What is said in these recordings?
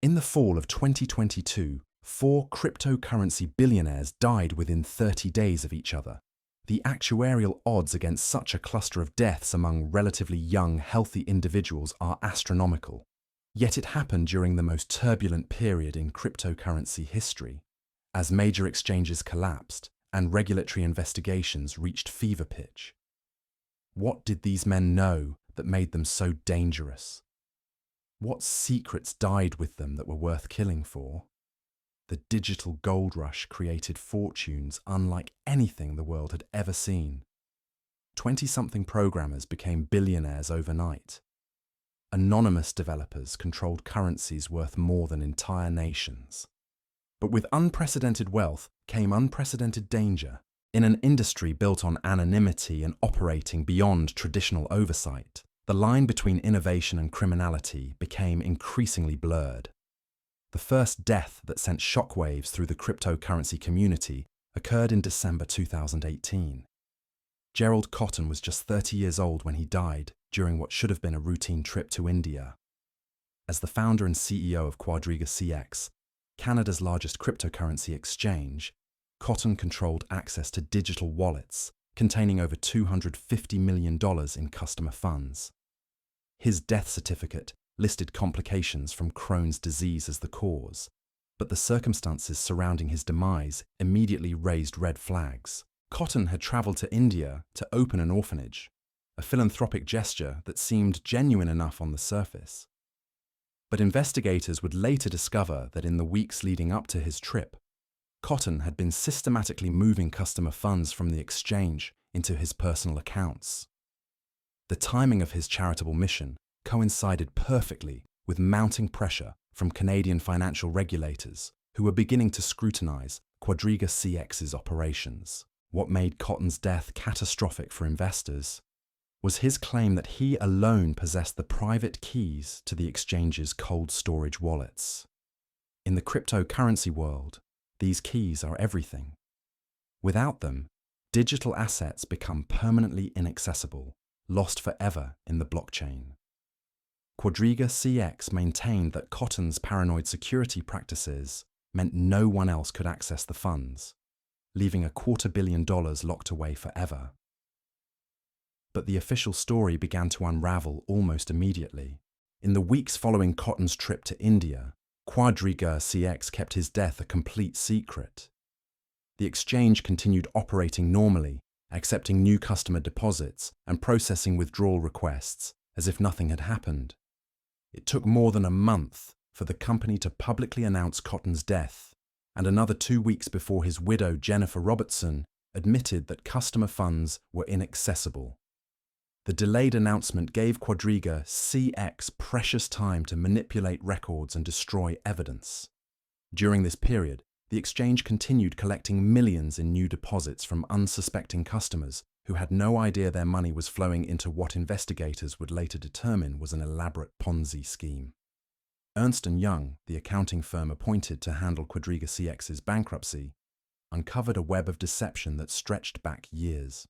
In the fall of 2022, four cryptocurrency billionaires died within 30 days of each other. The actuarial odds against such a cluster of deaths among relatively young, healthy individuals are astronomical. Yet it happened during the most turbulent period in cryptocurrency history, as major exchanges collapsed and regulatory investigations reached fever pitch. What did these men know that made them so dangerous? What secrets died with them that were worth killing for? The digital gold rush created fortunes unlike anything the world had ever seen. 20-something programmers became billionaires overnight. Anonymous developers controlled currencies worth more than entire nations. But with unprecedented wealth came unprecedented danger. In an industry built on anonymity and operating beyond traditional oversight, the line between innovation and criminality became increasingly blurred. The first death that sent shockwaves through the cryptocurrency community occurred in December 2018. Gerald Cotton was just 30 years old when he died during what should have been a routine trip to India. As the founder and CEO of Quadriga CX, Canada's largest cryptocurrency exchange, Cotton controlled access to digital wallets containing over $250 million in customer funds. His death certificate listed complications from Crohn's disease as the cause, but the circumstances surrounding his demise immediately raised red flags. Cotton had travelled to India to open an orphanage, a philanthropic gesture that seemed genuine enough on the surface. But investigators would later discover that in the weeks leading up to his trip, Cotton had been systematically moving customer funds from the exchange into his personal accounts. The timing of his charitable mission coincided perfectly with mounting pressure from Canadian financial regulators who were beginning to scrutinize Quadriga CX's operations. What made Cotton's death catastrophic for investors was his claim that he alone possessed the private keys to the exchange's cold storage wallets. In the cryptocurrency world, these keys are everything. Without them, digital assets become permanently inaccessible, lost forever in the blockchain. Quadriga CX maintained that Cotton's paranoid security practices meant no one else could access the funds, leaving $250 million locked away forever. But the official story began to unravel almost immediately. In the weeks following Cotton's trip to India, Quadriga CX kept his death a complete secret. The exchange continued operating normally, accepting new customer deposits and processing withdrawal requests as if nothing had happened. It took more than a month for the company to publicly announce Cotton's death, and another 2 weeks before his widow Jennifer Robertson admitted that customer funds were inaccessible. The delayed announcement gave Quadriga CX precious time to manipulate records and destroy evidence. During this period, the exchange continued collecting millions in new deposits from unsuspecting customers who had no idea their money was flowing into what investigators would later determine was an elaborate Ponzi scheme. Ernst & Young, the accounting firm appointed to handle Quadriga CX's bankruptcy, uncovered a web of deception that stretched back years.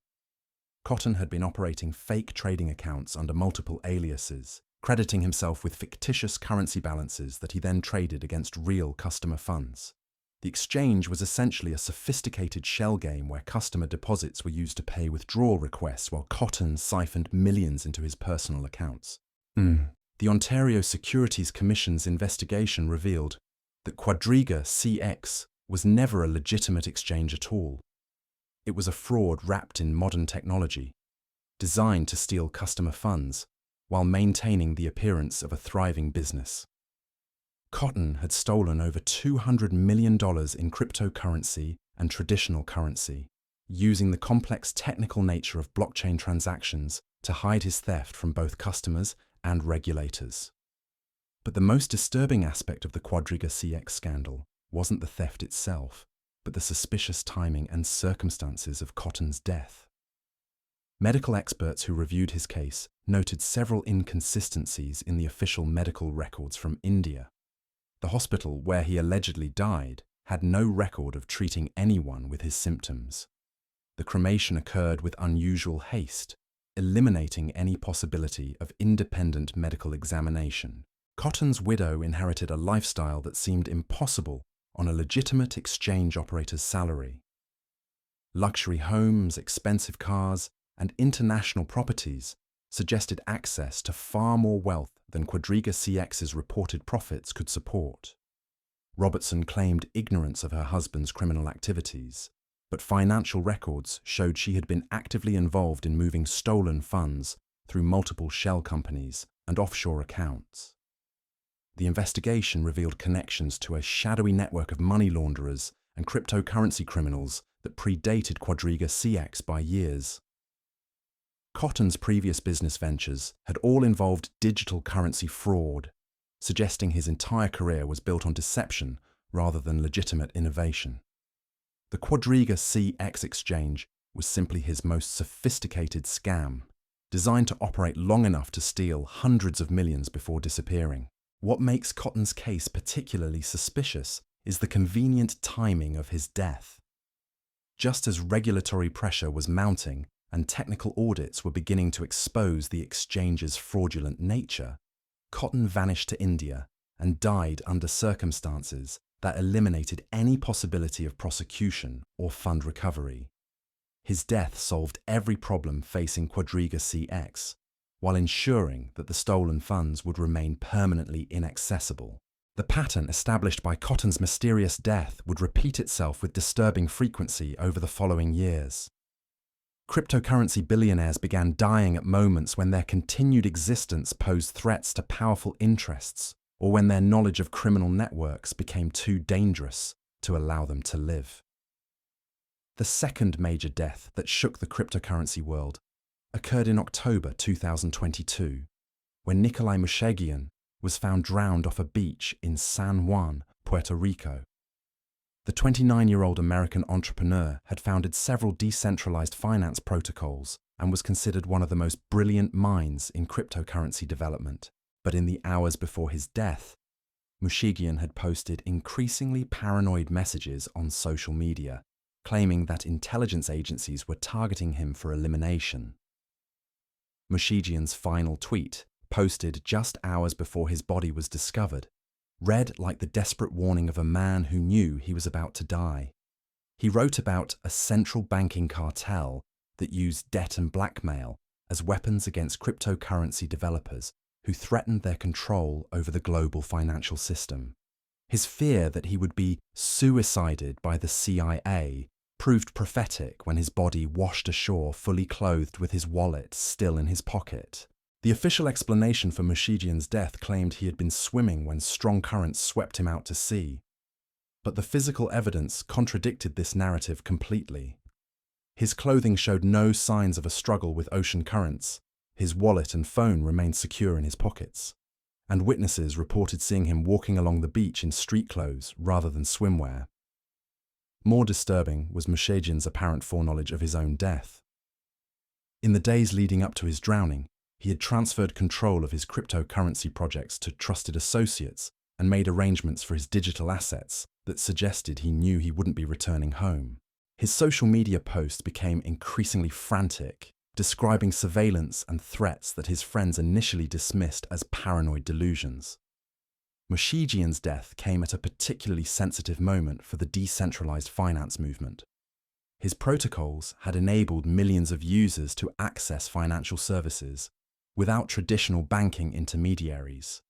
Cotton had been operating fake trading accounts under multiple aliases, crediting himself with fictitious currency balances that he then traded against real customer funds. The exchange was essentially a sophisticated shell game where customer deposits were used to pay withdrawal requests while Cotton siphoned millions into his personal accounts. The Ontario Securities Commission's investigation revealed that Quadriga CX was never a legitimate exchange at all. It was a fraud wrapped in modern technology, designed to steal customer funds while maintaining the appearance of a thriving business. Cotton had stolen over $200 million in cryptocurrency and traditional currency, using the complex technical nature of blockchain transactions to hide his theft from both customers and regulators. But the most disturbing aspect of the Quadriga CX scandal wasn't the theft itself, but the suspicious timing and circumstances of Cotton's death. Medical experts who reviewed his case noted several inconsistencies in the official medical records from India. The hospital where he allegedly died had no record of treating anyone with his symptoms. The cremation occurred with unusual haste, eliminating any possibility of independent medical examination, Cotton's widow inherited a lifestyle that seemed impossible on a legitimate exchange operator's salary. Luxury homes, expensive cars, and international properties suggested access to far more wealth than Quadriga CX's reported profits could support. Robertson claimed ignorance of her husband's criminal activities, but financial records showed she had been actively involved in moving stolen funds through multiple shell companies and offshore accounts. The investigation revealed connections to a shadowy network of money launderers and cryptocurrency criminals that predated Quadriga CX by years. Cotton's previous business ventures had all involved digital currency fraud, suggesting his entire career was built on deception rather than legitimate innovation. The Quadriga CX exchange was simply his most sophisticated scam, designed to operate long enough to steal hundreds of millions before disappearing. What makes Cotton's case particularly suspicious is the convenient timing of his death. Just as regulatory pressure was mounting and technical audits were beginning to expose the exchange's fraudulent nature, Cotton vanished to India and died under circumstances that eliminated any possibility of prosecution or fund recovery. His death solved every problem facing Quadriga CX, while ensuring that the stolen funds would remain permanently inaccessible. The pattern established by Cotton's mysterious death would repeat itself with disturbing frequency over the following years. Cryptocurrency billionaires began dying at moments when their continued existence posed threats to powerful interests, or when their knowledge of criminal networks became too dangerous to allow them to live. The second major death that shook the cryptocurrency world occurred in October 2022, when Nikolai Mushegian was found drowned off a beach in San Juan, Puerto Rico. The 29-year-old American entrepreneur had founded several decentralized finance protocols and was considered one of the most brilliant minds in cryptocurrency development. But in the hours before his death, Mushegian had posted increasingly paranoid messages on social media, claiming that intelligence agencies were targeting him for elimination. Mushegian's final tweet, posted just hours before his body was discovered, read like the desperate warning of a man who knew he was about to die. He wrote about a central banking cartel that used debt and blackmail as weapons against cryptocurrency developers who threatened their control over the global financial system. His fear that he would be suicided by the CIA proved prophetic when his body washed ashore fully clothed with his wallet still in his pocket. The official explanation for Mushegian's death claimed he had been swimming when strong currents swept him out to sea. But the physical evidence contradicted this narrative completely. His clothing showed no signs of a struggle with ocean currents. His wallet and phone remained secure in his pockets, and witnesses reported seeing him walking along the beach in street clothes rather than swimwear. More disturbing was Mushegian's apparent foreknowledge of his own death. In the days leading up to his drowning, he had transferred control of his cryptocurrency projects to trusted associates and made arrangements for his digital assets that suggested he knew he wouldn't be returning home. His social media posts became increasingly frantic, describing surveillance and threats that his friends initially dismissed as paranoid delusions. Mushegian's death came at a particularly sensitive moment for the decentralized finance movement. His protocols had enabled millions of users to access financial services without traditional banking intermediaries,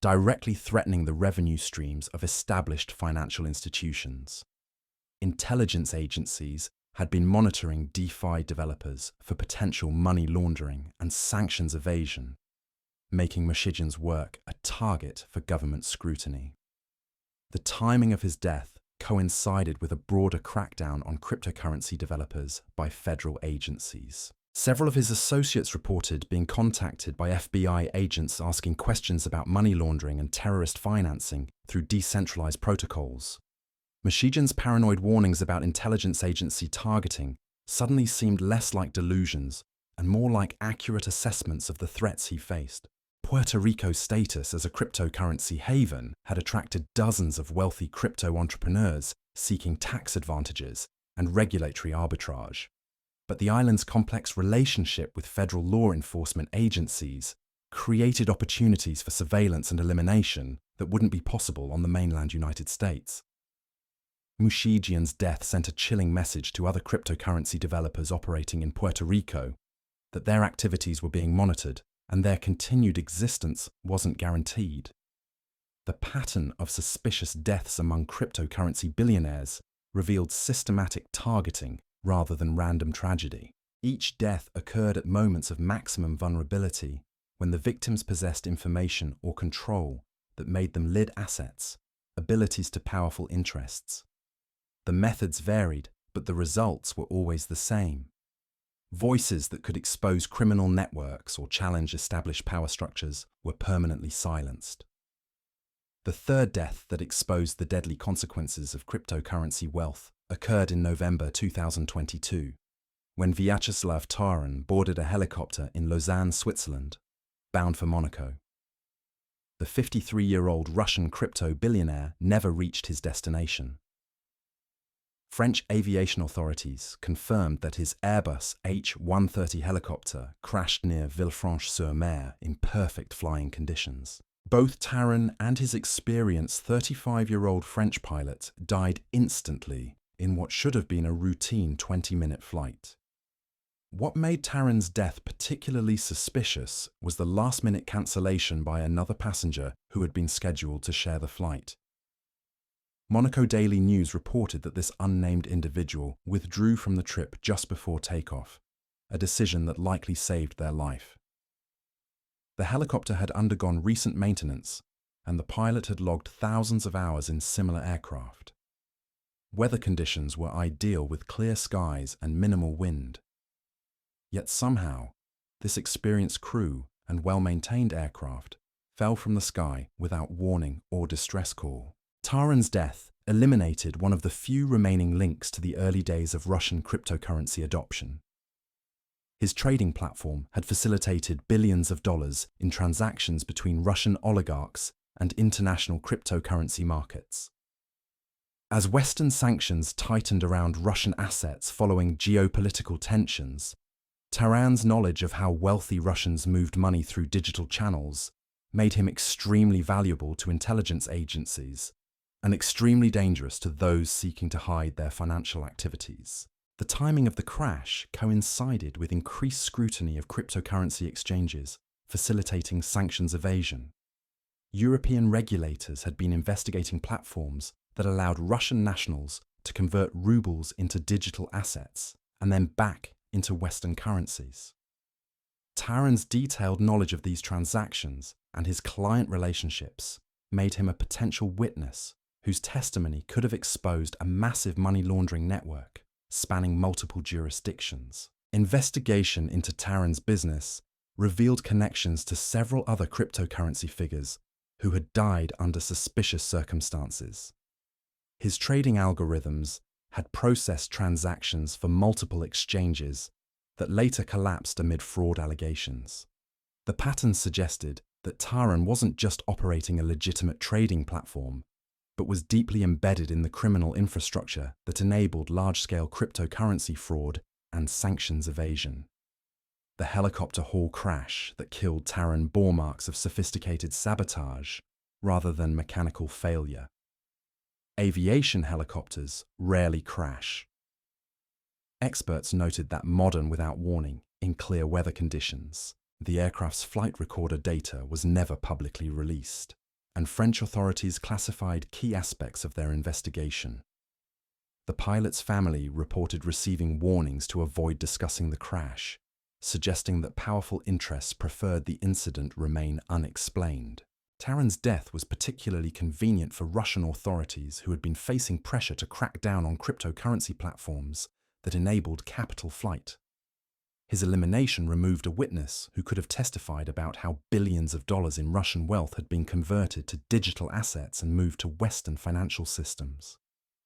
directly threatening the revenue streams of established financial institutions. Intelligence agencies had been monitoring DeFi developers for potential money laundering and sanctions evasion, making Mushegian's work a target for government scrutiny. The timing of his death coincided with a broader crackdown on cryptocurrency developers by federal agencies. Several of his associates reported being contacted by FBI agents asking questions about money laundering and terrorist financing through decentralized protocols. Mushegian's paranoid warnings about intelligence agency targeting suddenly seemed less like delusions and more like accurate assessments of the threats he faced. Puerto Rico's status as a cryptocurrency haven had attracted dozens of wealthy crypto entrepreneurs seeking tax advantages and regulatory arbitrage. But the island's complex relationship with federal law enforcement agencies created opportunities for surveillance and elimination that wouldn't be possible on the mainland United States. Mushigian's death sent a chilling message to other cryptocurrency developers operating in Puerto Rico that their activities were being monitored and their continued existence wasn't guaranteed. The pattern of suspicious deaths among cryptocurrency billionaires revealed systematic targeting rather than random tragedy. Each death occurred at moments of maximum vulnerability when the victims possessed information or control that made them lead assets, abilities to powerful interests. The methods varied, but the results were always the same. Voices that could expose criminal networks or challenge established power structures were permanently silenced. The third death that exposed the deadly consequences of cryptocurrency wealth occurred in November 2022, when Vyacheslav Taran boarded a helicopter in Lausanne, Switzerland, bound for Monaco. The 53-year-old Russian crypto billionaire never reached his destination. French aviation authorities confirmed that his Airbus H-130 helicopter crashed near Villefranche-sur-Mer in perfect flying conditions. Both Taran and his experienced 35-year-old French pilot died instantly in what should have been a routine 20-minute flight. What made Taran's death particularly suspicious was the last-minute cancellation by another passenger who had been scheduled to share the flight. Monaco Daily News reported that this unnamed individual withdrew from the trip just before takeoff, a decision that likely saved their life. The helicopter had undergone recent maintenance, and the pilot had logged thousands of hours in similar aircraft. Weather conditions were ideal with clear skies and minimal wind. Yet somehow, this experienced crew and well-maintained aircraft fell from the sky without warning or distress call. Taran's death eliminated one of the few remaining links to the early days of Russian cryptocurrency adoption. His trading platform had facilitated billions of dollars in transactions between Russian oligarchs and international cryptocurrency markets. As Western sanctions tightened around Russian assets following geopolitical tensions, Taran's knowledge of how wealthy Russians moved money through digital channels made him extremely valuable to intelligence agencies and extremely dangerous to those seeking to hide their financial activities. The timing of the crash coincided with increased scrutiny of cryptocurrency exchanges, facilitating sanctions evasion. European regulators had been investigating platforms that allowed Russian nationals to convert rubles into digital assets and then back into Western currencies. Taran's detailed knowledge of these transactions and his client relationships made him a potential witness whose testimony could have exposed a massive money laundering network spanning multiple jurisdictions. Investigation into Taran's business revealed connections to several other cryptocurrency figures who had died under suspicious circumstances. His trading algorithms had processed transactions for multiple exchanges that later collapsed amid fraud allegations. The pattern suggested that Taran wasn't just operating a legitimate trading platform, but was deeply embedded in the criminal infrastructure that enabled large-scale cryptocurrency fraud and sanctions evasion. The helicopter hall crash that killed Taran bore marks of sophisticated sabotage rather than mechanical failure. Aviation helicopters rarely crash. Experts noted that modern without warning, in clear weather conditions, the aircraft's flight recorder data was never publicly released, and French authorities classified key aspects of their investigation. The pilot's family reported receiving warnings to avoid discussing the crash, suggesting that powerful interests preferred the incident remain unexplained. Taran's death was particularly convenient for Russian authorities who had been facing pressure to crack down on cryptocurrency platforms that enabled capital flight. His elimination removed a witness who could have testified about how billions of dollars in Russian wealth had been converted to digital assets and moved to Western financial systems.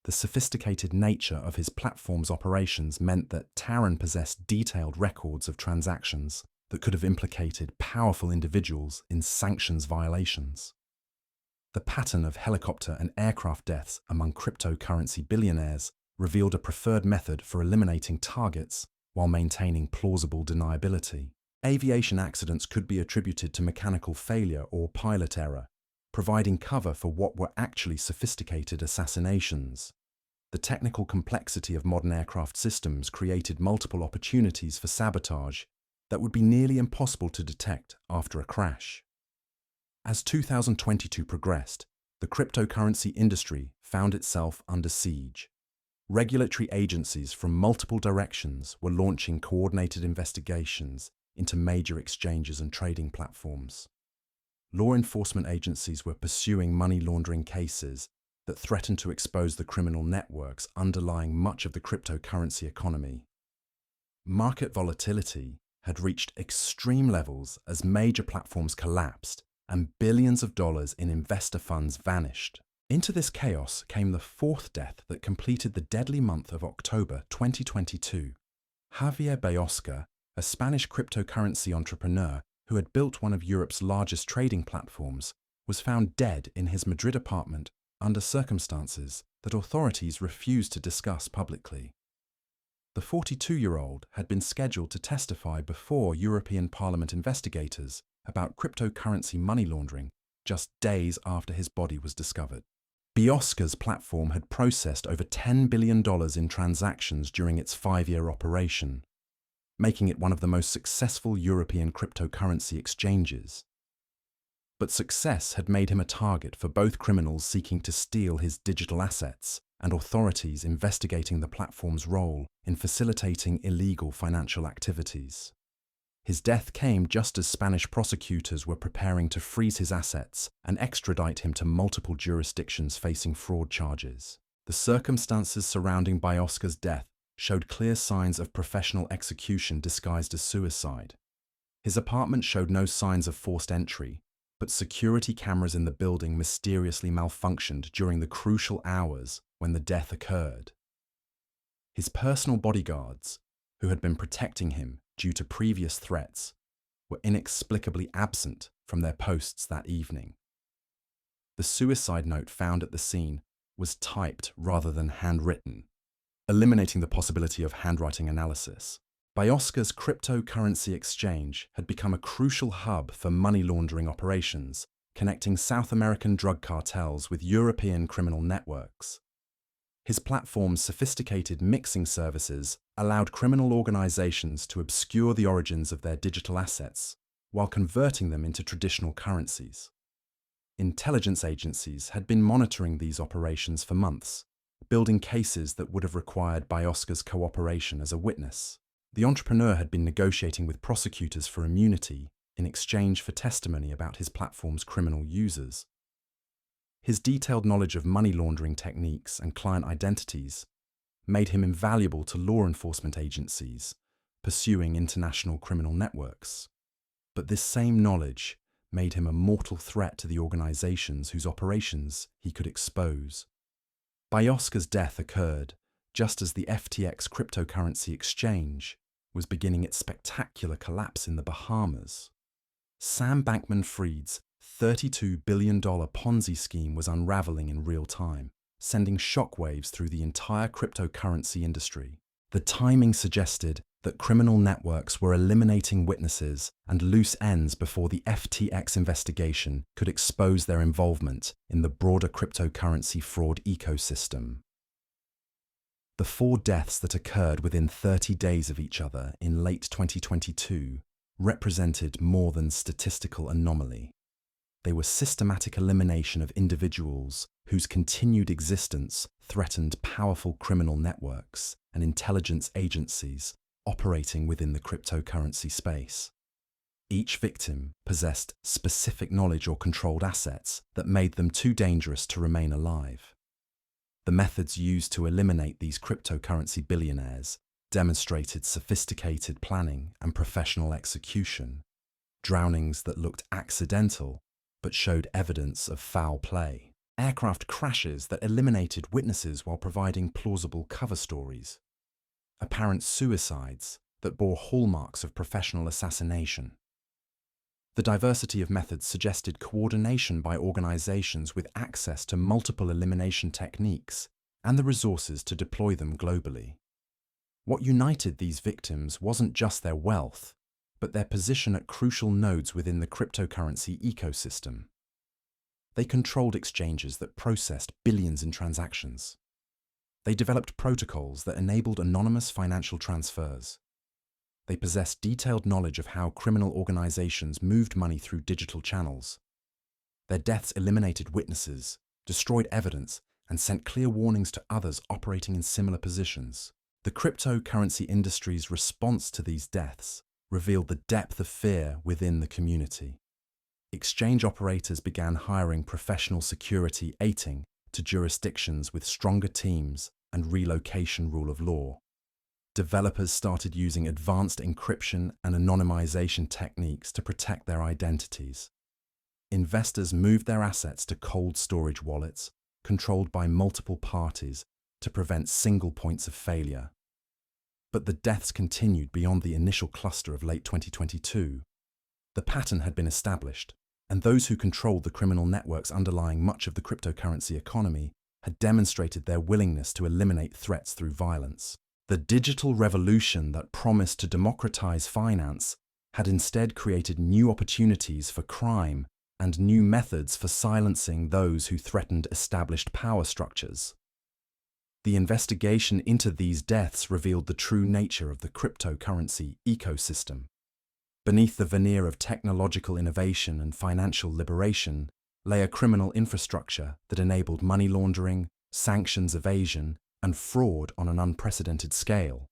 The sophisticated nature of his platform's operations meant that Taran possessed detailed records of transactions that could have implicated powerful individuals in sanctions violations. The pattern of helicopter and aircraft deaths among cryptocurrency billionaires revealed a preferred method for eliminating targets while maintaining plausible deniability. Aviation accidents could be attributed to mechanical failure or pilot error, providing cover for what were actually sophisticated assassinations. The technical complexity of modern aircraft systems created multiple opportunities for sabotage that would be nearly impossible to detect after a crash. As 2022 progressed, the cryptocurrency industry found itself under siege. Regulatory agencies from multiple directions were launching coordinated investigations into major exchanges and trading platforms. Law enforcement agencies were pursuing money laundering cases that threatened to expose the criminal networks underlying much of the cryptocurrency economy. Market volatility had reached extreme levels as major platforms collapsed and billions of dollars in investor funds vanished. Into this chaos came the fourth death that completed the deadly month of October 2022. Javier Biosca, a Spanish cryptocurrency entrepreneur who had built one of Europe's largest trading platforms, was found dead in his Madrid apartment under circumstances that authorities refused to discuss publicly. The 42-year-old had been scheduled to testify before European Parliament investigators about cryptocurrency money laundering just days after his body was discovered. Biosca's platform had processed over $10 billion in transactions during its 5-year operation, making it one of the most successful European cryptocurrency exchanges. But success had made him a target for both criminals seeking to steal his digital assets and authorities investigating the platform's role in facilitating illegal financial activities. His death came just as Spanish prosecutors were preparing to freeze his assets and extradite him to multiple jurisdictions facing fraud charges. The circumstances surrounding Biosca's death showed clear signs of professional execution disguised as suicide. His apartment showed no signs of forced entry, but security cameras in the building mysteriously malfunctioned during the crucial hours when the death occurred. His personal bodyguards, who had been protecting him due to previous threats, were inexplicably absent from their posts that evening. The suicide note found at the scene was typed rather than handwritten, eliminating the possibility of handwriting analysis. Biosca's cryptocurrency exchange had become a crucial hub for money laundering operations, connecting South American drug cartels with European criminal networks. His platform's sophisticated mixing services allowed criminal organizations to obscure the origins of their digital assets while converting them into traditional currencies. Intelligence agencies had been monitoring these operations for months, building cases that would have required Biosca's cooperation as a witness. The entrepreneur had been negotiating with prosecutors for immunity in exchange for testimony about his platform's criminal users. His detailed knowledge of money laundering techniques and client identities made him invaluable to law enforcement agencies pursuing international criminal networks. But this same knowledge made him a mortal threat to the organizations whose operations he could expose. Biosca's death occurred just as the FTX cryptocurrency exchange was beginning its spectacular collapse in the Bahamas. Sam Bankman-Fried's $32 billion Ponzi scheme was unraveling in real time, sending shockwaves through the entire cryptocurrency industry. The timing suggested that criminal networks were eliminating witnesses and loose ends before the FTX investigation could expose their involvement in the broader cryptocurrency fraud ecosystem. The 4 deaths that occurred within 30 days of each other in late 2022 represented more than statistical anomaly. They were systematic elimination of individuals whose continued existence threatened powerful criminal networks and intelligence agencies operating within the cryptocurrency space. Each victim possessed specific knowledge or controlled assets that made them too dangerous to remain alive. The methods used to eliminate these cryptocurrency billionaires demonstrated sophisticated planning and professional execution, drownings that looked accidental but showed evidence of foul play, aircraft crashes that eliminated witnesses while providing plausible cover stories, apparent suicides that bore hallmarks of professional assassination. The diversity of methods suggested coordination by organizations with access to multiple elimination techniques and the resources to deploy them globally. What united these victims wasn't just their wealth, but their position at crucial nodes within the cryptocurrency ecosystem. They controlled exchanges that processed billions in transactions. They developed protocols that enabled anonymous financial transfers. They possessed detailed knowledge of how criminal organizations moved money through digital channels. Their deaths eliminated witnesses, destroyed evidence, and sent clear warnings to others operating in similar positions. The cryptocurrency industry's response to these deaths revealed the depth of fear within the community. Exchange operators began hiring professional security agents to jurisdictions with stronger teams and relocation rule of law. Developers started using advanced encryption and anonymization techniques to protect their identities. Investors moved their assets to cold storage wallets, controlled by multiple parties, to prevent single points of failure. But the deaths continued beyond the initial cluster of late 2022. The pattern had been established, and those who controlled the criminal networks underlying much of the cryptocurrency economy had demonstrated their willingness to eliminate threats through violence. The digital revolution that promised to democratize finance had instead created new opportunities for crime and new methods for silencing those who threatened established power structures. The investigation into these deaths revealed the true nature of the cryptocurrency ecosystem. Beneath the veneer of technological innovation and financial liberation lay a criminal infrastructure that enabled money laundering, sanctions evasion, and fraud on an unprecedented scale.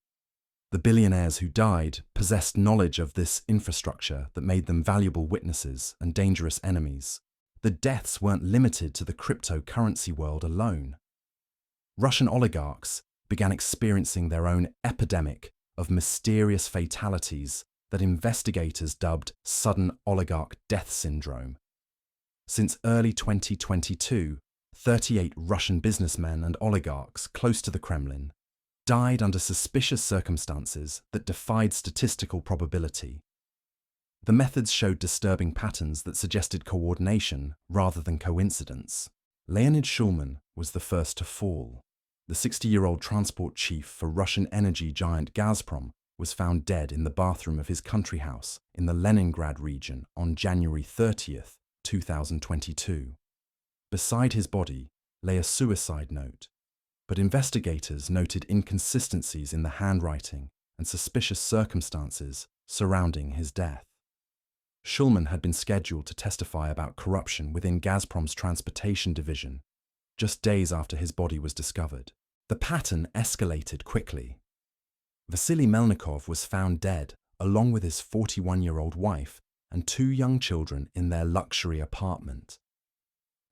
The billionaires who died possessed knowledge of this infrastructure that made them valuable witnesses and dangerous enemies. The deaths weren't limited to the cryptocurrency world alone. Russian oligarchs began experiencing their own epidemic of mysterious fatalities that investigators dubbed sudden oligarch death syndrome. Since early 2022, 38 Russian businessmen and oligarchs close to the Kremlin died under suspicious circumstances that defied statistical probability. The methods showed disturbing patterns that suggested coordination rather than coincidence. Leonid Sherman was the first to fall. The 60-year-old transport chief for Russian energy giant Gazprom was found dead in the bathroom of his country house in the Leningrad region on January 30th, 2022. Beside his body lay a suicide note, but investigators noted inconsistencies in the handwriting and suspicious circumstances surrounding his death. Sherman had been scheduled to testify about corruption within Gazprom's transportation division just days after his body was discovered. The pattern escalated quickly. Vasily Melnikov was found dead along with his 41-year-old wife and 2 young children in their luxury apartment.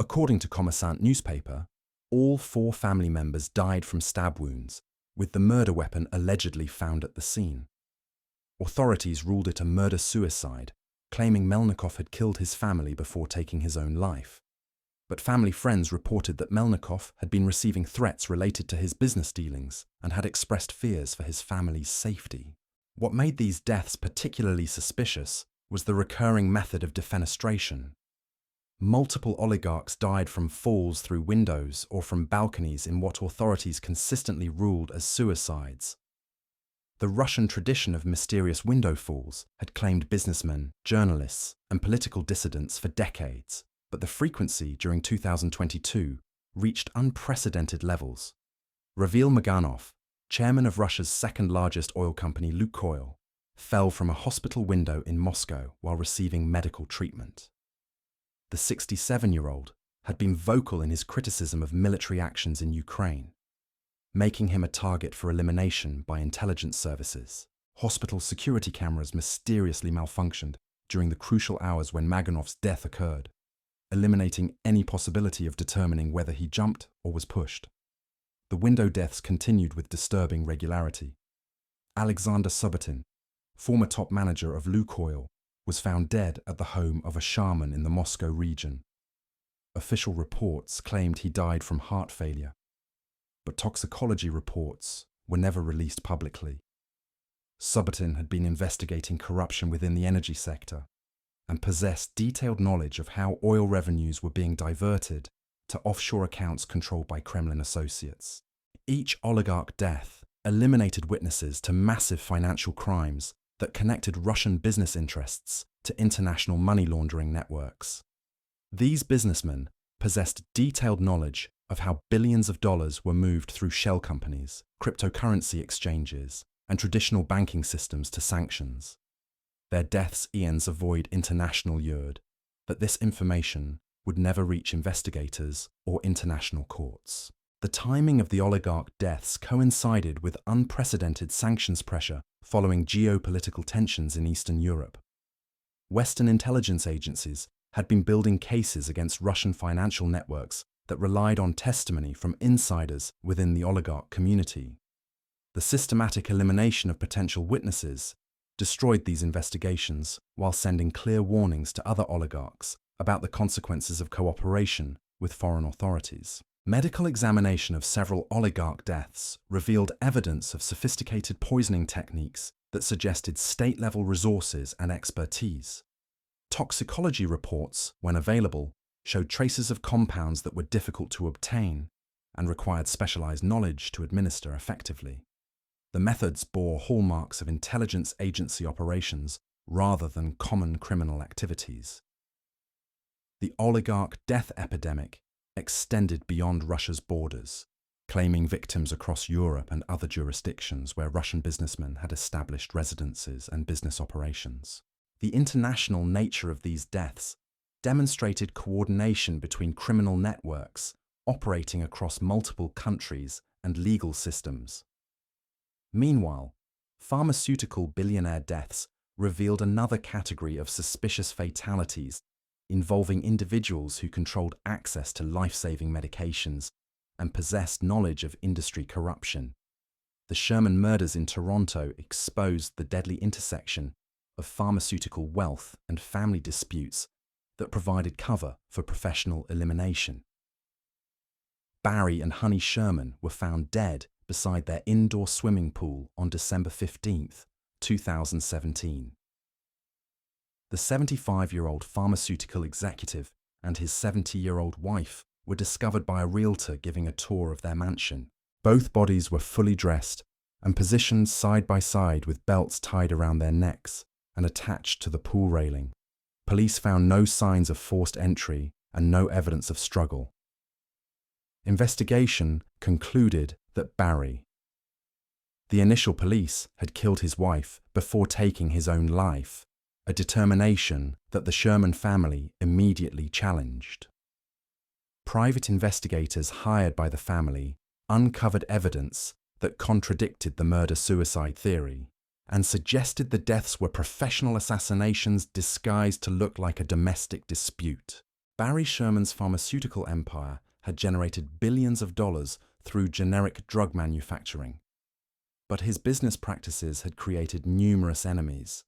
According to Kommersant newspaper, all 4 family members died from stab wounds, with the murder weapon allegedly found at the scene. Authorities ruled it a murder-suicide, claiming Melnikov had killed his family before taking his own life. But family friends reported that Melnikov had been receiving threats related to his business dealings and had expressed fears for his family's safety. What made these deaths particularly suspicious was the recurring method of defenestration. Multiple oligarchs died from falls through windows or from balconies in what authorities consistently ruled as suicides. The Russian tradition of mysterious window falls had claimed businessmen, journalists, and political dissidents for decades, but the frequency during 2022 reached unprecedented levels. Ravil Maganov, chairman of Russia's second-largest oil company Lukoil, fell from a hospital window in Moscow while receiving medical treatment. The 67-year-old had been vocal in his criticism of military actions in Ukraine, making him a target for elimination by intelligence services. Hospital security cameras mysteriously malfunctioned during the crucial hours when Maganov's death occurred, eliminating any possibility of determining whether he jumped or was pushed. The window deaths continued with disturbing regularity. Alexander Subotin, former top manager of Lukoil, was found dead at the home of a Sherman in the Moscow region. Official reports claimed he died from heart failure, but toxicology reports were never released publicly. Subotin had been investigating corruption within the energy sector and possessed detailed knowledge of how oil revenues were being diverted to offshore accounts controlled by Kremlin associates. Each oligarch death eliminated witnesses to massive financial crimes that connected Russian business interests to international money laundering networks. These businessmen possessed detailed knowledge of how billions of dollars were moved through shell companies, cryptocurrency exchanges, and traditional banking systems to sanctions. Their deaths avoid international yard that this information would never reach investigators or international courts. The timing of the oligarch deaths coincided with unprecedented sanctions pressure following geopolitical tensions in Eastern Europe. Western intelligence agencies had been building cases against Russian financial networks that relied on testimony from insiders within the oligarch community. The systematic elimination of potential witnesses destroyed these investigations while sending clear warnings to other oligarchs about the consequences of cooperation with foreign authorities. Medical examination of several oligarch deaths revealed evidence of sophisticated poisoning techniques that suggested state-level resources and expertise. Toxicology reports, when available, showed traces of compounds that were difficult to obtain and required specialized knowledge to administer effectively. The methods bore hallmarks of intelligence agency operations rather than common criminal activities. The oligarch death epidemic extended beyond Russia's borders, claiming victims across Europe and other jurisdictions where Russian businessmen had established residences and business operations. The international nature of these deaths demonstrated coordination between criminal networks operating across multiple countries and legal systems. Meanwhile, pharmaceutical billionaire deaths revealed another category of suspicious fatalities involving individuals who controlled access to life-saving medications and possessed knowledge of industry corruption. The Sherman murders in Toronto exposed the deadly intersection of pharmaceutical wealth and family disputes that provided cover for professional elimination. Barry and Honey Sherman were found dead beside their indoor swimming pool on December 15, 2017. The 75-year-old pharmaceutical executive and his 70-year-old wife were discovered by a realtor giving a tour of their mansion. Both bodies were fully dressed and positioned side by side with belts tied around their necks and attached to the pool railing. Police found no signs of forced entry and no evidence of struggle. Investigation concluded that Barry, the initial police, had killed his wife before taking his own life, a determination that the Sherman family immediately challenged. Private investigators hired by the family uncovered evidence that contradicted the murder-suicide theory and suggested the deaths were professional assassinations disguised to look like a domestic dispute. Barry Sherman's pharmaceutical empire had generated billions of dollars through generic drug manufacturing, but his business practices had created numerous enemies.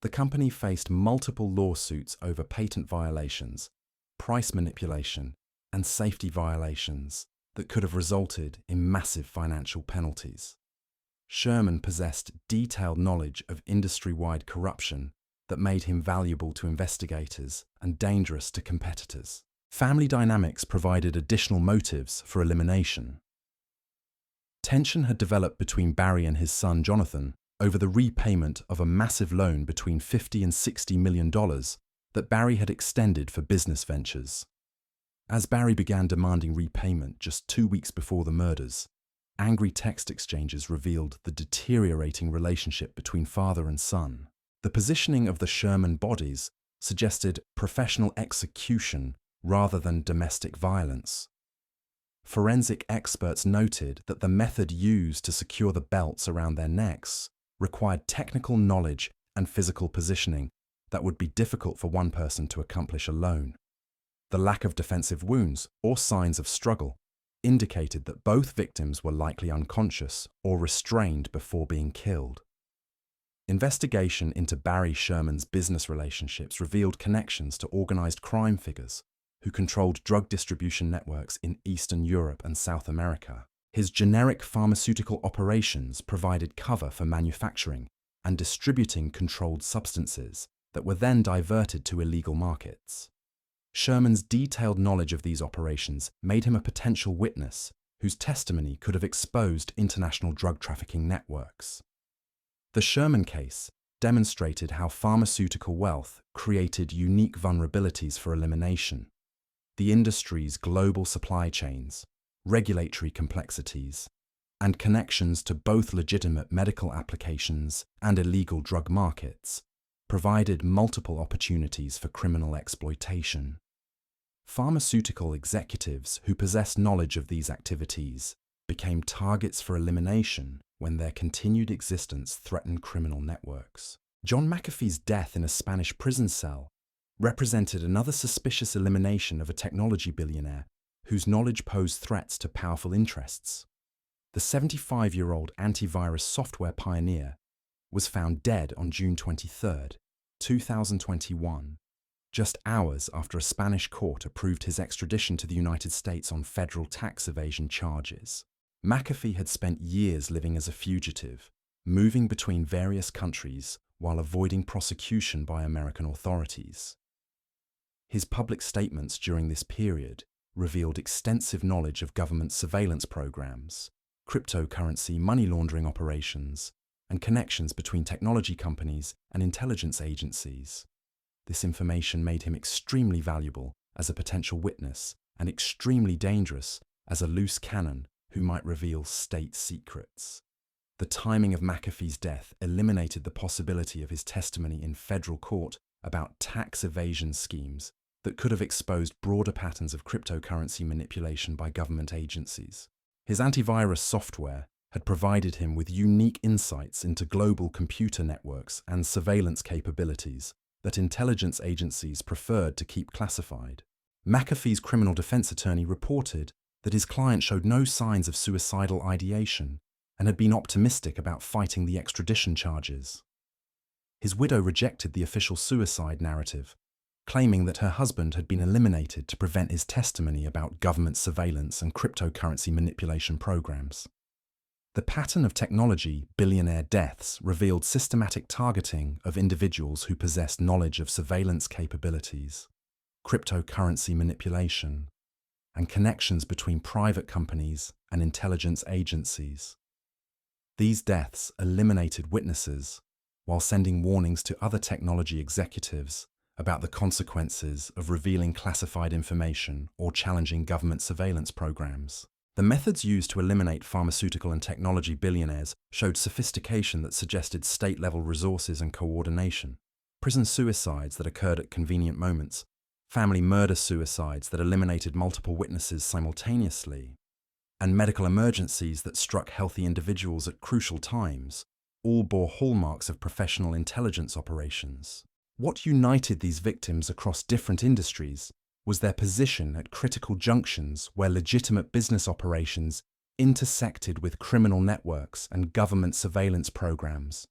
The company faced multiple lawsuits over patent violations, price manipulation, and safety violations that could have resulted in massive financial penalties. Sherman possessed detailed knowledge of industry-wide corruption that made him valuable to investigators and dangerous to competitors. Family dynamics provided additional motives for elimination. Tension had developed between Barry and his son Jonathan over the repayment of a massive loan between $50 and $60 million that Barry had extended for business ventures. As Barry began demanding repayment just 2 weeks before the murders, angry text exchanges revealed the deteriorating relationship between father and son. The positioning of the Sherman bodies suggested professional execution rather than domestic violence. Forensic experts noted that the method used to secure the belts around their necks required technical knowledge and physical positioning that would be difficult for one person to accomplish alone. The lack of defensive wounds or signs of struggle indicated that both victims were likely unconscious or restrained before being killed. Investigation into Barry Sherman's business relationships revealed connections to organized crime figures who controlled drug distribution networks in Eastern Europe and South America. His generic pharmaceutical operations provided cover for manufacturing and distributing controlled substances that were then diverted to illegal markets. Sherman's detailed knowledge of these operations made him a potential witness whose testimony could have exposed international drug trafficking networks. The Sherman case demonstrated how pharmaceutical wealth created unique vulnerabilities for elimination. The industry's global supply chains, regulatory complexities, and connections to both legitimate medical applications and illegal drug markets provided multiple opportunities for criminal exploitation. Pharmaceutical executives who possessed knowledge of these activities became targets for elimination when their continued existence threatened criminal networks. John McAfee's death in a Spanish prison cell represented another suspicious elimination of a technology billionaire whose knowledge posed threats to powerful interests. The 75-year-old antivirus software pioneer was found dead on June 23, 2021, just hours after a Spanish court approved his extradition to the United States on federal tax evasion charges. McAfee had spent years living as a fugitive, moving between various countries while avoiding prosecution by American authorities. His public statements during this period revealed extensive knowledge of government surveillance programs, cryptocurrency money laundering operations, and connections between technology companies and intelligence agencies. This information made him extremely valuable as a potential witness and extremely dangerous as a loose cannon who might reveal state secrets. The timing of McAfee's death eliminated the possibility of his testimony in federal court about tax evasion schemes that could have exposed broader patterns of cryptocurrency manipulation by government agencies. His antivirus software had provided him with unique insights into global computer networks and surveillance capabilities that intelligence agencies preferred to keep classified. McAfee's criminal defense attorney reported that his client showed no signs of suicidal ideation and had been optimistic about fighting the extradition charges. His widow rejected the official suicide narrative, claiming that her husband had been eliminated to prevent his testimony about government surveillance and cryptocurrency manipulation programs. The pattern of technology billionaire deaths revealed systematic targeting of individuals who possessed knowledge of surveillance capabilities, cryptocurrency manipulation, and connections between private companies and intelligence agencies. These deaths eliminated witnesses while sending warnings to other technology executives about the consequences of revealing classified information or challenging government surveillance programs. The methods used to eliminate pharmaceutical and technology billionaires showed sophistication that suggested state-level resources and coordination. Prison suicides that occurred at convenient moments, family murder suicides that eliminated multiple witnesses simultaneously, and medical emergencies that struck healthy individuals at crucial times all bore hallmarks of professional intelligence operations. What united these victims across different industries was their position at critical junctions where legitimate business operations intersected with criminal networks and government surveillance programs.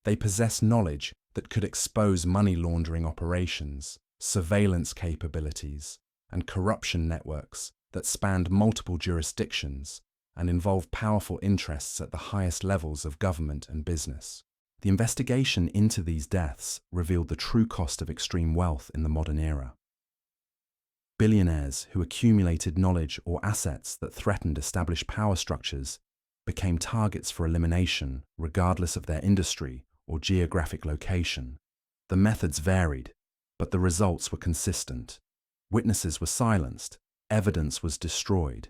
They possessed knowledge that could expose money laundering operations, surveillance capabilities, and corruption networks that spanned multiple jurisdictions and involved powerful interests at the highest levels of government and business. The investigation into these deaths revealed the true cost of extreme wealth in the modern era. Billionaires who accumulated knowledge or assets that threatened established power structures became targets for elimination regardless of their industry or geographic location. The methods varied, but the results were consistent. Witnesses were silenced, evidence was destroyed,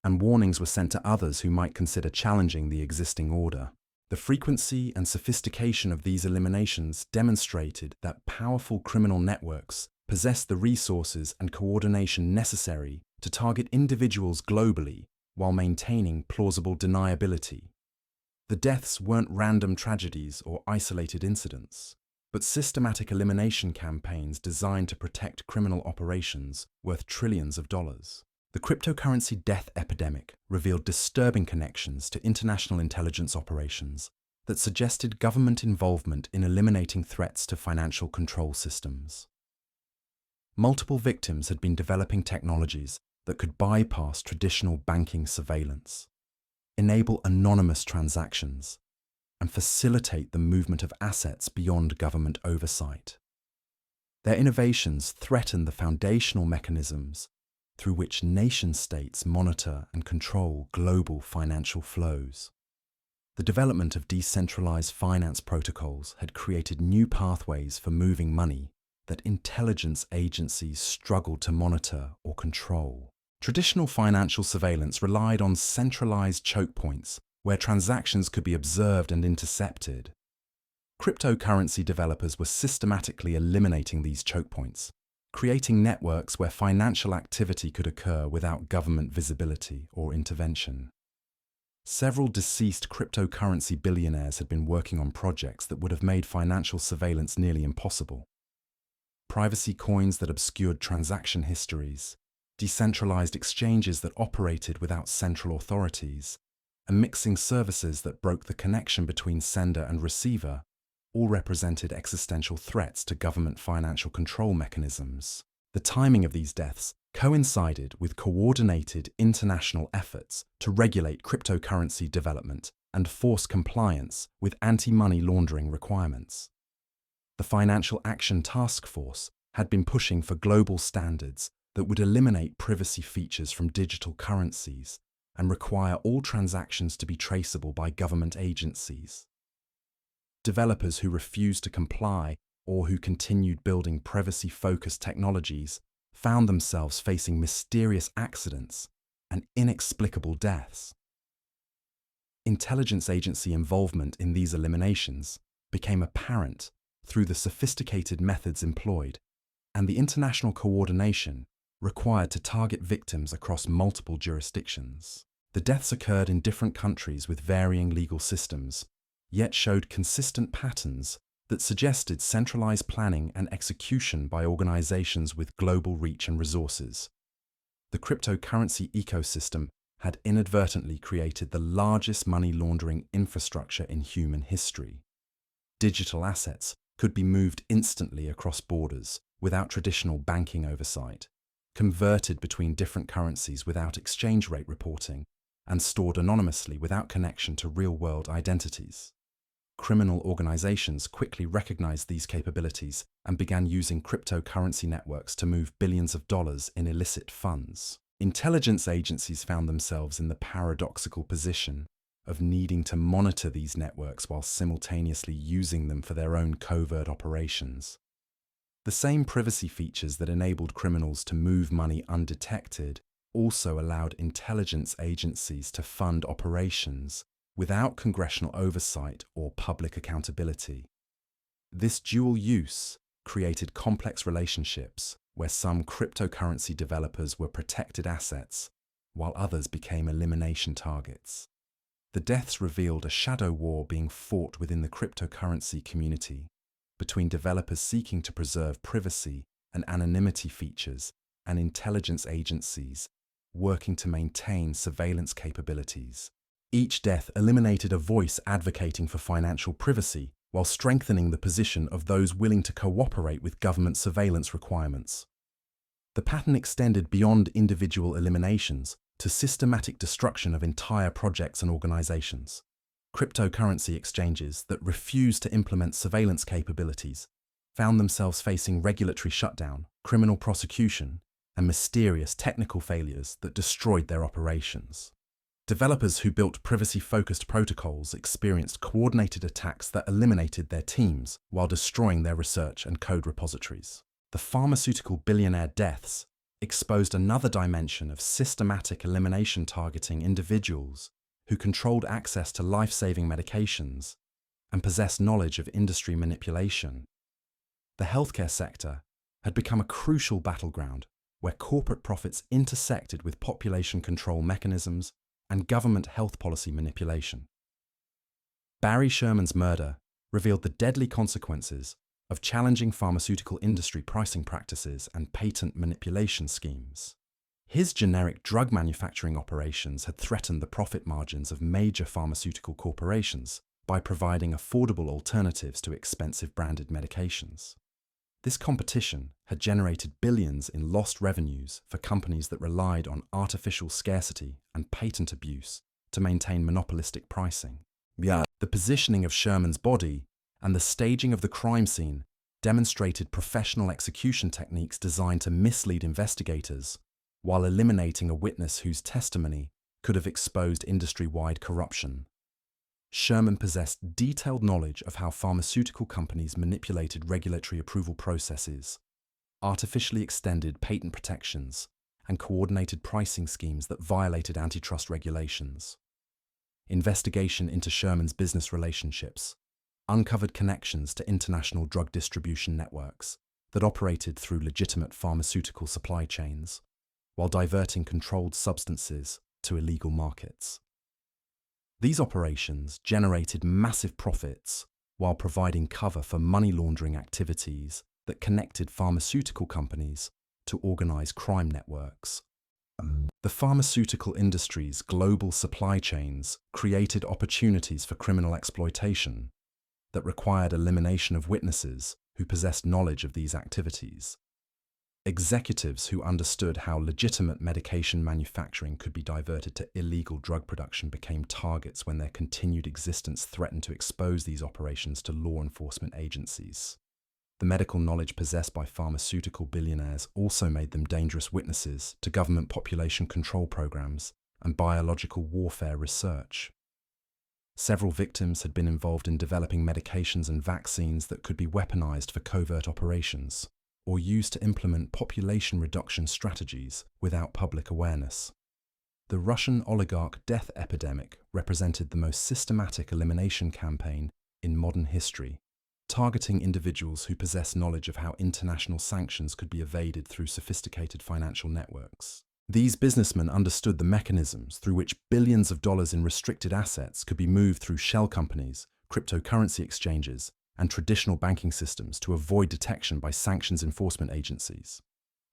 and warnings were sent to others who might consider challenging the existing order. The frequency and sophistication of these eliminations demonstrated that powerful criminal networks possessed the resources and coordination necessary to target individuals globally while maintaining plausible deniability. The deaths weren't random tragedies or isolated incidents, but systematic elimination campaigns designed to protect criminal operations worth trillions of dollars. The cryptocurrency death epidemic revealed disturbing connections to international intelligence operations that suggested government involvement in eliminating threats to financial control systems. Multiple victims had been developing technologies that could bypass traditional banking surveillance, enable anonymous transactions, and facilitate the movement of assets beyond government oversight. Their innovations threatened the foundational mechanisms through which nation-states monitor and control global financial flows. The development of decentralized finance protocols had created new pathways for moving money that intelligence agencies struggled to monitor or control. Traditional financial surveillance relied on centralized choke points where transactions could be observed and intercepted. Cryptocurrency developers were systematically eliminating these choke points, creating networks where financial activity could occur without government visibility or intervention. Several deceased cryptocurrency billionaires had been working on projects that would have made financial surveillance nearly impossible. Privacy coins that obscured transaction histories, decentralized exchanges that operated without central authorities, and mixing services that broke the connection between sender and receiver all represented existential threats to government financial control mechanisms. The timing of these deaths coincided with coordinated international efforts to regulate cryptocurrency development and force compliance with anti-money laundering requirements. The Financial Action Task Force had been pushing for global standards that would eliminate privacy features from digital currencies and require all transactions to be traceable by government agencies. Developers who refused to comply or who continued building privacy-focused technologies found themselves facing mysterious accidents and inexplicable deaths. Intelligence agency involvement in these eliminations became apparent through the sophisticated methods employed and the international coordination required to target victims across multiple jurisdictions. The deaths occurred in different countries with varying legal systems, yet showed consistent patterns that suggested centralized planning and execution by organizations with global reach and resources. The cryptocurrency ecosystem had inadvertently created the largest money laundering infrastructure in human history. Digital assets could be moved instantly across borders without traditional banking oversight, converted between different currencies without exchange rate reporting, and stored anonymously without connection to real-world identities. Criminal organizations quickly recognized these capabilities and began using cryptocurrency networks to move billions of dollars in illicit funds. Intelligence agencies found themselves in the paradoxical position of needing to monitor these networks while simultaneously using them for their own covert operations. The same privacy features that enabled criminals to move money undetected also allowed intelligence agencies to fund operations without congressional oversight or public accountability. This dual use created complex relationships where some cryptocurrency developers were protected assets, while others became elimination targets. The deaths revealed a shadow war being fought within the cryptocurrency community, between developers seeking to preserve privacy and anonymity features and intelligence agencies working to maintain surveillance capabilities. Each death eliminated a voice advocating for financial privacy while strengthening the position of those willing to cooperate with government surveillance requirements. The pattern extended beyond individual eliminations to systematic destruction of entire projects and organizations. Cryptocurrency exchanges that refused to implement surveillance capabilities found themselves facing regulatory shutdown, criminal prosecution, and mysterious technical failures that destroyed their operations. Developers who built privacy-focused protocols experienced coordinated attacks that eliminated their teams while destroying their research and code repositories. The pharmaceutical billionaire deaths exposed another dimension of systematic elimination targeting individuals who controlled access to life-saving medications and possessed knowledge of industry manipulation. The healthcare sector had become a crucial battleground where corporate profits intersected with population control mechanisms and government health policy manipulation. Barry Sherman's murder revealed the deadly consequences of challenging pharmaceutical industry pricing practices and patent manipulation schemes. His generic drug manufacturing operations had threatened the profit margins of major pharmaceutical corporations by providing affordable alternatives to expensive branded medications. This competition had generated billions in lost revenues for companies that relied on artificial scarcity and patent abuse to maintain monopolistic pricing. The positioning of Sherman's body and the staging of the crime scene demonstrated professional execution techniques designed to mislead investigators while eliminating a witness whose testimony could have exposed industry-wide corruption. Sherman possessed detailed knowledge of how pharmaceutical companies manipulated regulatory approval processes, artificially extended patent protections, and coordinated pricing schemes that violated antitrust regulations. Investigation into Sherman's business relationships uncovered connections to international drug distribution networks that operated through legitimate pharmaceutical supply chains, while diverting controlled substances to illegal markets. These operations generated massive profits while providing cover for money laundering activities that connected pharmaceutical companies to organized crime networks. The pharmaceutical industry's global supply chains created opportunities for criminal exploitation that required elimination of witnesses who possessed knowledge of these activities. Executives who understood how legitimate medication manufacturing could be diverted to illegal drug production became targets when their continued existence threatened to expose these operations to law enforcement agencies. The medical knowledge possessed by pharmaceutical billionaires also made them dangerous witnesses to government population control programs and biological warfare research. Several victims had been involved in developing medications and vaccines that could be weaponized for covert operations, or used to implement population reduction strategies without public awareness. The Russian oligarch death epidemic represented the most systematic elimination campaign in modern history, targeting individuals who possess knowledge of how international sanctions could be evaded through sophisticated financial networks. These businessmen understood the mechanisms through which billions of dollars in restricted assets could be moved through shell companies, cryptocurrency exchanges, and traditional banking systems to avoid detection by sanctions enforcement agencies.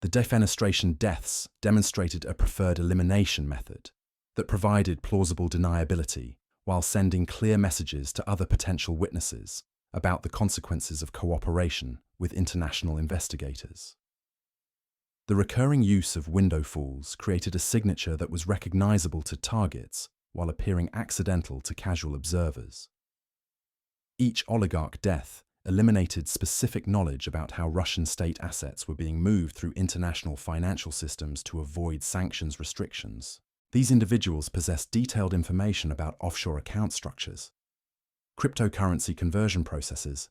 The defenestration deaths demonstrated a preferred elimination method that provided plausible deniability while sending clear messages to other potential witnesses about the consequences of cooperation with international investigators. The recurring use of window falls created a signature that was recognizable to targets while appearing accidental to casual observers. Each oligarch death eliminated specific knowledge about how Russian state assets were being moved through international financial systems to avoid sanctions restrictions. These individuals possessed detailed information about offshore account structures, cryptocurrency conversion processes,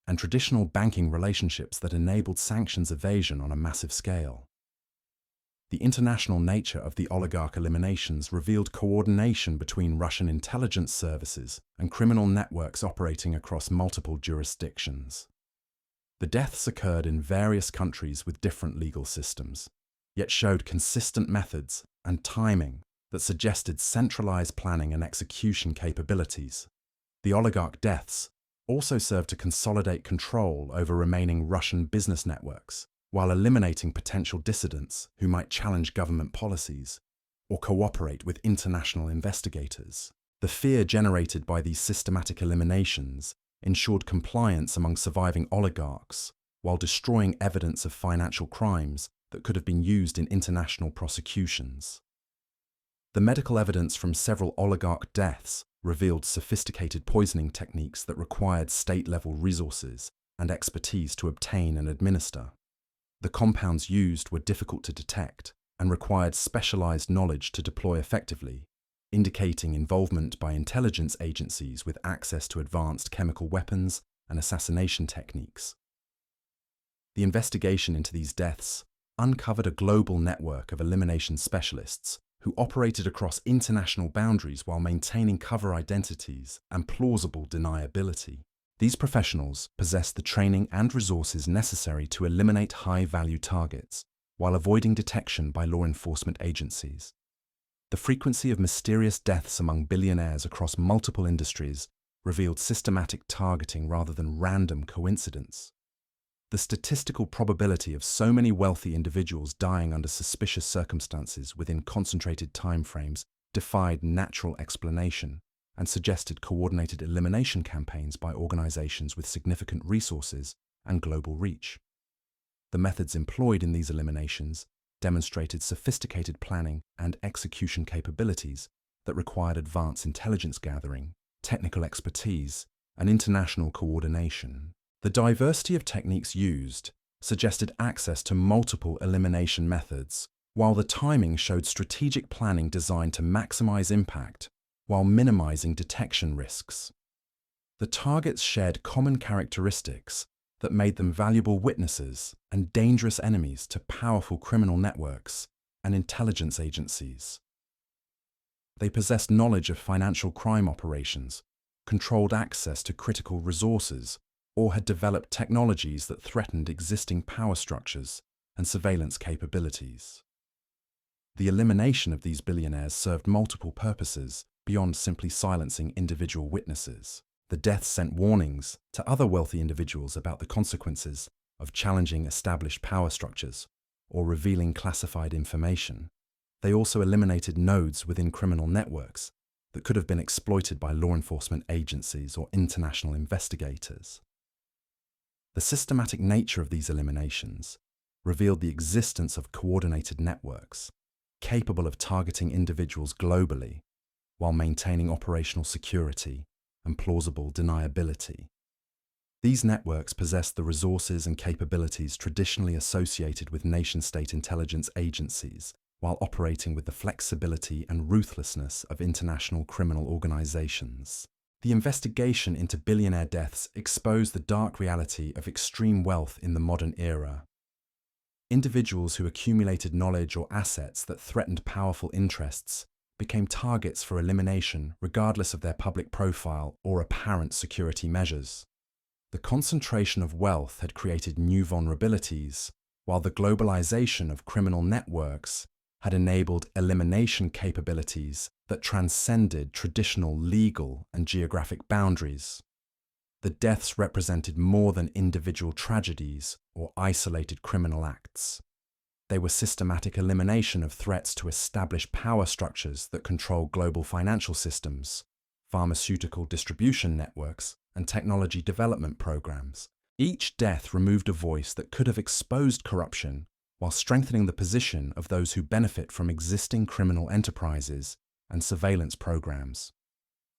and traditional banking relationships that enabled sanctions evasion on a massive scale. The international nature of the oligarch eliminations revealed coordination between Russian intelligence services and criminal networks operating across multiple jurisdictions. The deaths occurred in various countries with different legal systems, yet showed consistent methods and timing that suggested centralized planning and execution capabilities. The oligarch deaths also served to consolidate control over remaining Russian business networks, while eliminating potential dissidents who might challenge government policies or cooperate with international investigators. The fear generated by these systematic eliminations ensured compliance among surviving oligarchs, while destroying evidence of financial crimes that could have been used in international prosecutions. The medical evidence from several oligarch deaths revealed sophisticated poisoning techniques that required state-level resources and expertise to obtain and administer. The compounds used were difficult to detect and required specialized knowledge to deploy effectively, indicating involvement by intelligence agencies with access to advanced chemical weapons and assassination techniques. The investigation into these deaths uncovered a global network of elimination specialists who operated across international boundaries while maintaining cover identities and plausible deniability. These professionals possessed the training and resources necessary to eliminate high-value targets while avoiding detection by law enforcement agencies. The frequency of mysterious deaths among billionaires across multiple industries revealed systematic targeting rather than random coincidence. The statistical probability of so many wealthy individuals dying under suspicious circumstances within concentrated timeframes defied natural explanation and suggested coordinated elimination campaigns by organizations with significant resources and global reach. The methods employed in these eliminations demonstrated sophisticated planning and execution capabilities that required advanced intelligence gathering, technical expertise, and international coordination. The diversity of techniques used suggested access to multiple elimination methods, while the timing showed strategic planning designed to maximize impact while minimizing detection risks. The targets shared common characteristics that made them valuable witnesses and dangerous enemies to powerful criminal networks and intelligence agencies. They possessed knowledge of financial crime operations, controlled access to critical resources, or had developed technologies that threatened existing power structures and surveillance capabilities. The elimination of these billionaires served multiple purposes beyond simply silencing individual witnesses. The deaths sent warnings to other wealthy individuals about the consequences of challenging established power structures or revealing classified information. They also eliminated nodes within criminal networks that could have been exploited by law enforcement agencies or international investigators. The systematic nature of these eliminations revealed the existence of coordinated networks capable of targeting individuals globally while maintaining operational security and plausible deniability. These networks possessed the resources and capabilities traditionally associated with nation-state intelligence agencies, while operating with the flexibility and ruthlessness of international criminal organizations. The investigation into billionaire deaths exposed the dark reality of extreme wealth in the modern era. Individuals who accumulated knowledge or assets that threatened powerful interests became targets for elimination regardless of their public profile or apparent security measures. The concentration of wealth had created new vulnerabilities, while the globalization of criminal networks had enabled elimination capabilities that transcended traditional legal and geographic boundaries. The deaths represented more than individual tragedies or isolated criminal acts. They were systematic elimination of threats to established power structures that control global financial systems, pharmaceutical distribution networks, and technology development programs. Each death removed a voice that could have exposed corruption while strengthening the position of those who benefit from existing criminal enterprises and surveillance programs.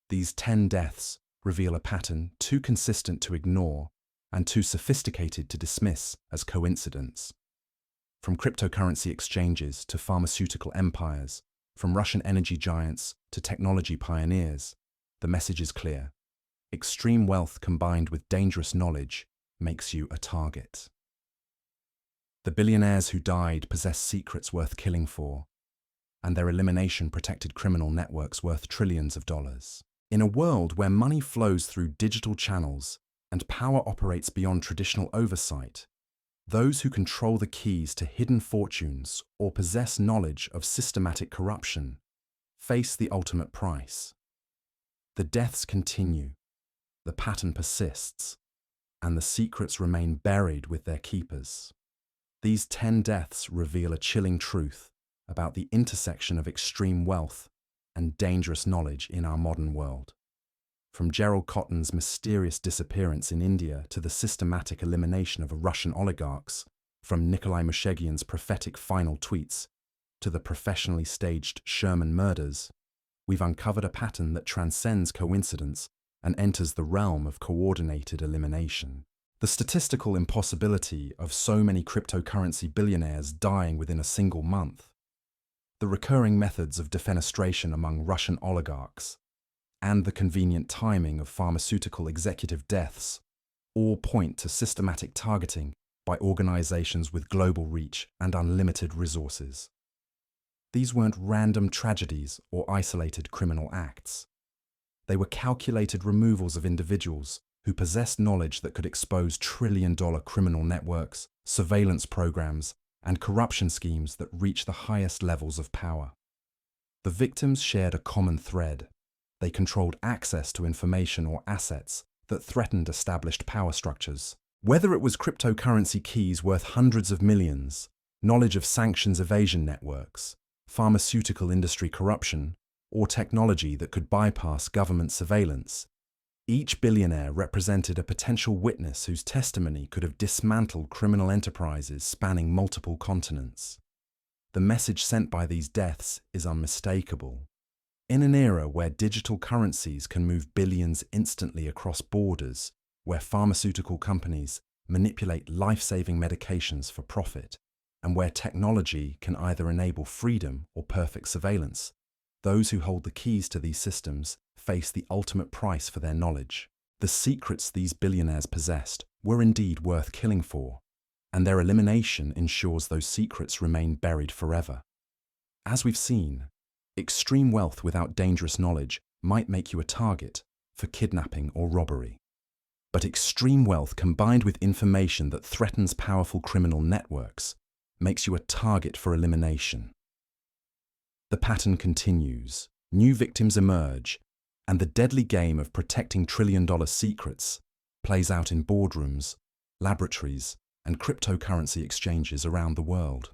These 10 deaths reveal a pattern too consistent to ignore and too sophisticated to dismiss as coincidence. From cryptocurrency exchanges to pharmaceutical empires, from Russian energy giants to technology pioneers, the message is clear. Extreme wealth combined with dangerous knowledge makes you a target. The billionaires who died possessed secrets worth killing for, and their elimination protected criminal networks worth trillions of dollars. In a world where money flows through digital channels and power operates beyond traditional oversight, those who control the keys to hidden fortunes or possess knowledge of systematic corruption face the ultimate price. The deaths continue, the pattern persists, and the secrets remain buried with their keepers. These 10 deaths reveal a chilling truth about the intersection of extreme wealth and dangerous knowledge in our modern world. From Gerald Cotton's mysterious disappearance in India to the systematic elimination of Russian oligarchs, from Nikolai Musheghian's prophetic final tweets to the professionally staged Sherman murders, we've uncovered a pattern that transcends coincidence and enters the realm of coordinated elimination. The statistical impossibility of so many cryptocurrency billionaires dying within a single month, the recurring methods of defenestration among Russian oligarchs, and the convenient timing of pharmaceutical executive deaths all point to systematic targeting by organizations with global reach and unlimited resources. These weren't random tragedies or isolated criminal acts. They were calculated removals of individuals who possessed knowledge that could expose trillion-dollar criminal networks, surveillance programs, and corruption schemes that reach the highest levels of power. The victims shared a common thread. They controlled access to information or assets that threatened established power structures. Whether it was cryptocurrency keys worth hundreds of millions, knowledge of sanctions evasion networks, pharmaceutical industry corruption, or technology that could bypass government surveillance, each billionaire represented a potential witness whose testimony could have dismantled criminal enterprises spanning multiple continents. The message sent by these deaths is unmistakable. In an era where digital currencies can move billions instantly across borders, where pharmaceutical companies manipulate life-saving medications for profit, and where technology can either enable freedom or perfect surveillance, Those who hold the keys to these systems face the ultimate price for their knowledge. The secrets these billionaires possessed were indeed worth killing for, and their elimination ensures those secrets remain buried forever. As we've seen, extreme wealth without dangerous knowledge might make you a target for kidnapping or robbery. But extreme wealth combined with information that threatens powerful criminal networks makes you a target for elimination. The pattern continues, new victims emerge, and the deadly game of protecting trillion-dollar secrets plays out in boardrooms, laboratories, and cryptocurrency exchanges around the world.